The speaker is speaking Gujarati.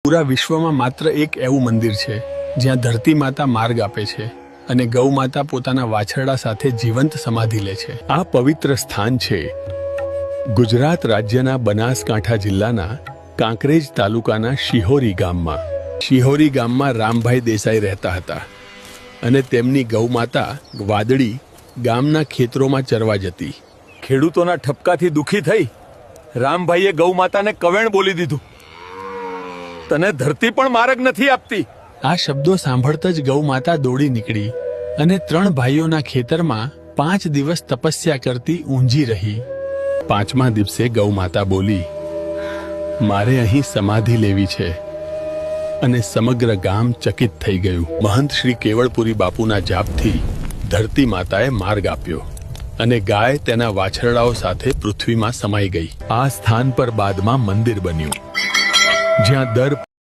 પૂરા વિશ્વમાં માત્ર એક એવું મંદિર છે જ્યાં ધરતી માતા માર્ગ આપે છે અને ગૌ માતા પોતાના વાછરડા સાથે જીવંત સમાધિ લે છે। આ પવિત્ર સ્થાન છે ગુજરાત રાજ્યના બનાસકાંઠા જિલ્લાના કાંકરેજ તાલુકાના શિહોરી ગામમાં। શિહોરી ગામમાં રામભાઈ દેસાઈ રહેતા હતા અને તેમની ગૌ માતા વાદળી ગામના ખેતરોમાં ચરવા જતી। ખેડૂતોના ઠપકાથી દુખી થઈ રામભાઈએ ગૌ માતાને કવેણ બોલી દીધું, તને ધરતી પણ માર્ગ નથી આપતી। આ શબ્દો સાંભળતા જ ગૌ માતા દોડી નીકળી અને 3 ભાઈઓના ખેતરમાં 5 દિવસ તપસ્યા કરતી ઊંઝી રહી। 5મા દિવસે ગૌ માતા બોલી, મારે અહીં સમાધિ લેવી છે અને સમગ્ર ગામ ચકિત થઈ ગયું। મહંત શ્રી કેવળપુરી બાપુના જાપથી ધરતી માતાએ માર્ગ આપ્યો અને ગાય તેના વાછરડાઓ સાથે પૃથ્વીમાં સમાઈ ગઈ। આ સ્થાન પર બાદમાં મંદિર બન્યું જ્યાં દર